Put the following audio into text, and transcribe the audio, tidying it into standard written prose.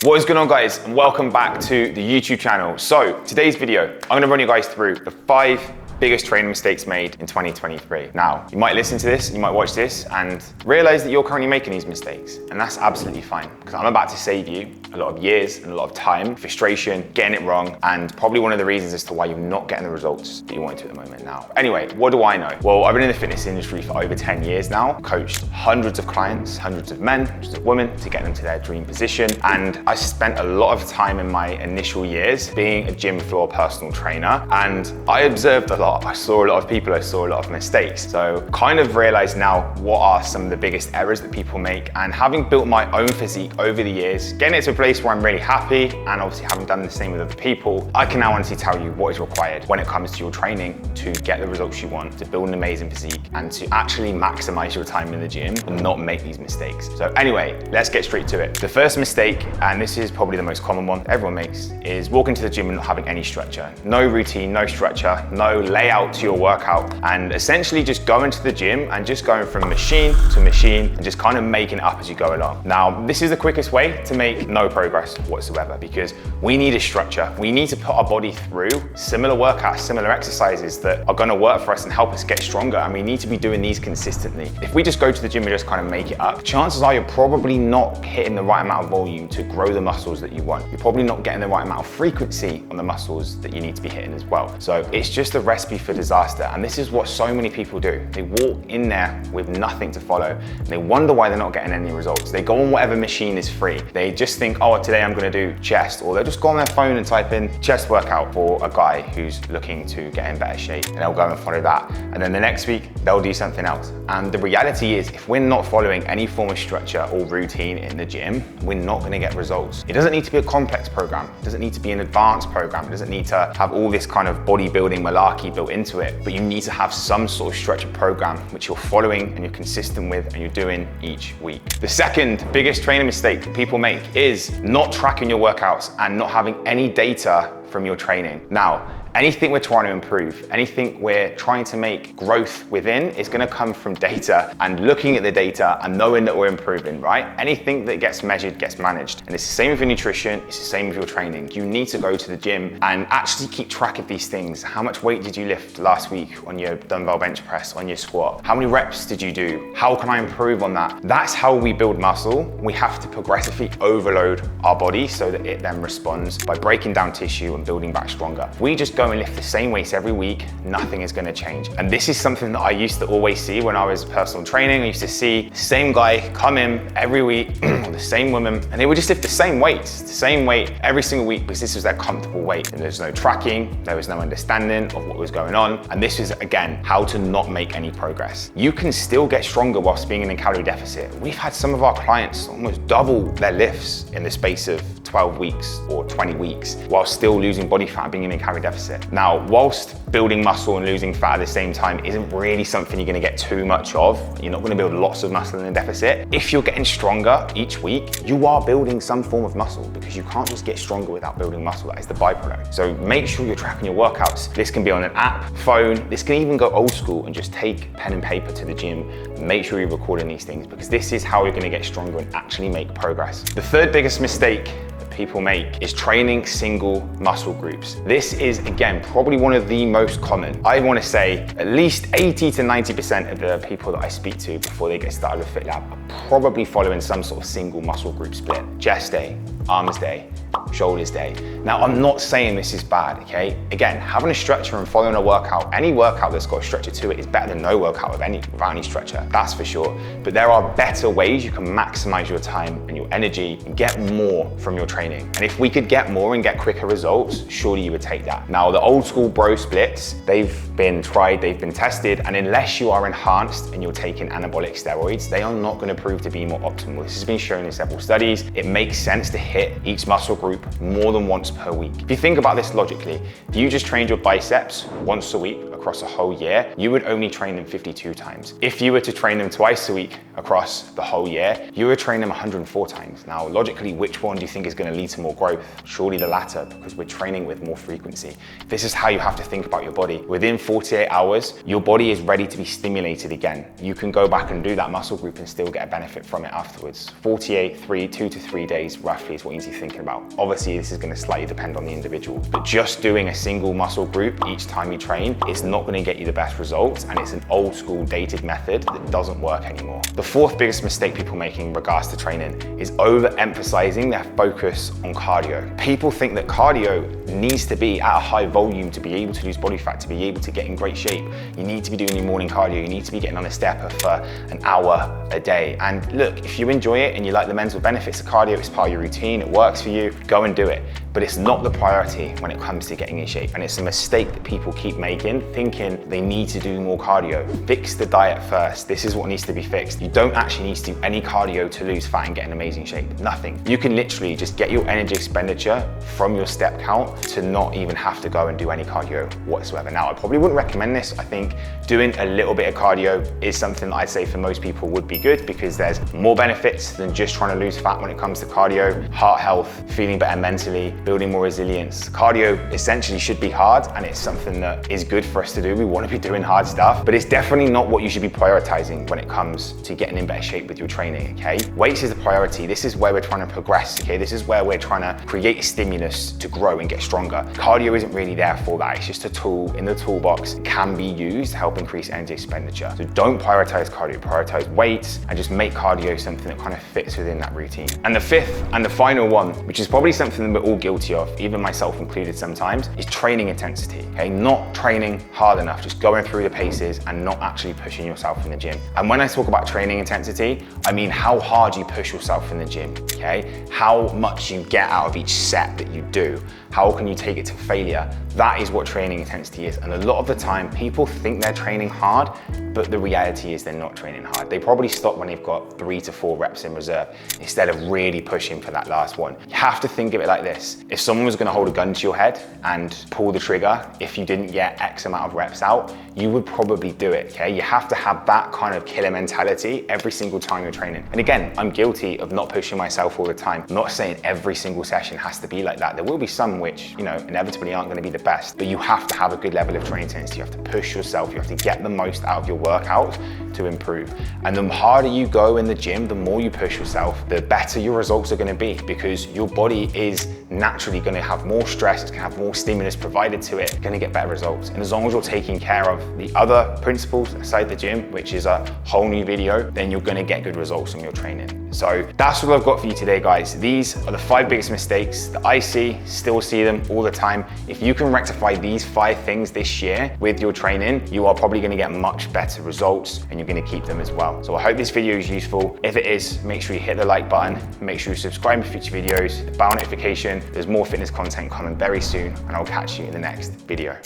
What is going on, guys, and welcome back to the YouTube channel. So today's video, I'm going to run you guys through the 5 biggest training mistakes made in 2023. Now, you might listen to this, you might watch this and realize that you're currently making these mistakes, and that's absolutely fine because I'm about to save you a lot of years and a lot of time, frustration, getting it wrong, and probably one of the reasons as to why you're not getting the results that you want to at the moment now. Anyway, what do I know? Well, I've been in the fitness industry for over 10 years now, coached hundreds of clients, hundreds of men, hundreds of women to get them to their dream position, and I spent a lot of time in my initial years being a gym floor personal trainer, and I observed a lot. I saw a lot of people, I saw a lot of mistakes. So kind of realized now what are some of the biggest errors that people make, and having built my own physique over the years, getting it to a place where I'm really happy, and obviously having done the same with other people, I can now honestly tell you what is required when it comes to your training to get the results you want, to build an amazing physique, and to actually maximize your time in the gym and not make these mistakes. So anyway, let's get straight to it. The first mistake, and this is probably the most common one everyone makes, is walking to the gym and not having any structure. No routine, no structure, no layout to your workout, and essentially just going to the gym and just going from machine to machine and just kind of making it up as you go along. Now, this is the quickest way to make no progress whatsoever, because we need a structure. We need to put our body through similar workouts, similar exercises that are going to work for us and help us get stronger, and we need to be doing these consistently. If we just go to the gym and just kind of make it up, chances are you're probably not hitting the right amount of volume to grow the muscles that you want. You're probably not getting the right amount of frequency on the muscles that you need to be hitting as well. So it's just a recipe for disaster, and this is what so many people do. They walk in there with nothing to follow, and they wonder why they're not getting any results. They go on whatever machine is free. They just think, oh, today I'm gonna do chest, or they'll just go on their phone and type in chest workout for a guy who's looking to get in better shape, and they'll go and follow that. And then the next week, they'll do something else. And the reality is, if we're not following any form of structure or routine in the gym, we're not gonna get results. It doesn't need to be a complex program. It doesn't need to be an advanced program. It doesn't need to have all this kind of bodybuilding malarkey built into it, but you need to have some sort of structured program which you're following and you're consistent with and you're doing each week. The second biggest training mistake that people make is not tracking your workouts and not having any data from your training. Now, anything we're trying to improve, anything we're trying to make growth within is gonna come from data and looking at the data and knowing that we're improving, right? Anything that gets measured gets managed. And it's the same with your nutrition, it's the same with your training. You need to go to the gym and actually keep track of these things. How much weight did you lift last week on your dumbbell bench press, on your squat? How many reps did you do? How can I improve on that? That's how we build muscle. We have to progressively overload our body so that it then responds by breaking down tissue and building back stronger. We just go and lift the same weights every week, nothing is gonna change. And this is something that I used to always see when I was personal training. I used to see the same guy come in every week, or the same woman, and they would just lift the same weights, the same weight every single week because this was their comfortable weight. And there's no tracking, there was no understanding of what was going on. And this is, again, how to not make any progress. You can still get stronger whilst being in a calorie deficit. We've had some of our clients almost double their lifts in the space of 12 weeks or 20 weeks while still losing body fat and being in a calorie deficit. Now, whilst building muscle and losing fat at the same time isn't really something you're gonna get too much of, you're not gonna build lots of muscle in a deficit. If you're getting stronger each week, you are building some form of muscle because you can't just get stronger without building muscle. That is the byproduct. So make sure you're tracking your workouts. This can be on an app, phone, this can even go old school and just take pen and paper to the gym. Make sure you're recording these things because this is how you're gonna get stronger and actually make progress. The third biggest mistake people make is training single muscle groups. This is, again, probably one of the most common. I want to say at least 80 to 90% of the people that I speak to before they get started with FitLab are probably following some sort of single muscle group split. Chest day, arms day, shoulders day. Now, I'm not saying this is bad, okay? Again, having a structure and following a workout, any workout that's got a structure to it is better than no workout without any structure, that's for sure. But there are better ways you can maximize your time and your energy and get more from your training. And if we could get more and get quicker results, surely you would take that. Now, the old school bro splits, they've been tried, they've been tested, and unless you are enhanced and you're taking anabolic steroids, they are not gonna prove to be more optimal. This has been shown in several studies. It makes sense to hit each muscle group more than once per week. If you think about this logically, if you just trained your biceps once a week, across a whole year, you would only train them 52 times. If you were to train them twice a week across the whole year, you would train them 104 times. Now, logically, which one do you think is going to lead to more growth? Surely the latter, because we're training with more frequency. This is how you have to think about your body. Within 48 hours, your body is ready to be stimulated again. You can go back and do that muscle group and still get a benefit from it afterwards. 2 to 3 days roughly is what you need to be thinking about. Obviously, this is going to slightly depend on the individual, but just doing a single muscle group each time you train is not going to get you the best results, and it's an old school dated method that doesn't work anymore. The fourth biggest mistake people make in regards to training is overemphasizing their focus on cardio. People think that cardio needs to be at a high volume to be able to lose body fat, to be able to get in great shape. You need to be doing your morning cardio. You need to be getting on a stepper for an hour a day. And look, if you enjoy it and you like the mental benefits of cardio, it's part of your routine, it works for you, go and do it. But it's not the priority when it comes to getting in shape. And it's a mistake that people keep making, thinking they need to do more cardio. Fix the diet first. This is what needs to be fixed. You don't actually need to do any cardio to lose fat and get in amazing shape. Nothing. You can literally just get your energy expenditure from your step count to not even have to go and do any cardio whatsoever. Now, I probably wouldn't recommend this. I think doing a little bit of cardio is something that I'd say for most people would be good, because there's more benefits than just trying to lose fat when it comes to cardio. Heart health, feeling better mentally, building more resilience. Cardio essentially should be hard, and it's something that is good for us to do. We want to be doing hard stuff, but it's definitely not what you should be prioritizing when it comes to getting in better shape with your training, okay? Weights is the priority. This is where we're trying to progress, okay? This is where we're trying to create a stimulus to grow and get stronger. Cardio isn't really there for that. It's just a tool in the toolbox. It can be used to help increase energy expenditure. So don't prioritize cardio, prioritize weights, and just make cardio something that kind of fits within that routine. And the fifth and the final one, which is probably something that we're all guilty of, even myself included sometimes, is training intensity, okay? Not training hard enough, just going through the paces and not actually pushing yourself in the gym. And when I talk about training intensity, I mean how hard you push yourself in the gym, okay? How much you get out of each set that you do. How can you take it to failure? That is what training intensity is. And a lot of the time, people think they're training hard, but the reality is they're not training hard. They probably stop when they've got 3 to 4 reps in reserve instead of really pushing for that last one. You have to think of it like this. If someone was gonna hold a gun to your head and pull the trigger, if you didn't get X amount of reps out, you would probably do it, okay? You have to have that kind of killer mentality every single time you're training. And again, I'm guilty of not pushing myself all the time. I'm not saying every single session has to be like that. There will be some which, you know, inevitably aren't gonna be the best, but you have to have a good level of training intensity. You have to push yourself. You have to get the most out of your workouts to improve. And the harder you go in the gym, the more you push yourself, the better your results are gonna be, because your body is naturally gonna have more stress, it's gonna have more stimulus provided to it, gonna get better results. And as long as you're taking care of the other principles aside the gym, which is a whole new video, then you're gonna get good results from your training. So that's what I've got for you today, guys. These are the 5 biggest mistakes that I still see them all the time. If you can rectify these 5 things this year with your training, you are probably gonna get much better results, and you're gonna keep them as well. So I hope this video is useful. If it is, make sure you hit the like button, make sure you subscribe for future videos, the bell notification. There's more fitness content coming very soon, and I'll catch you in the next video.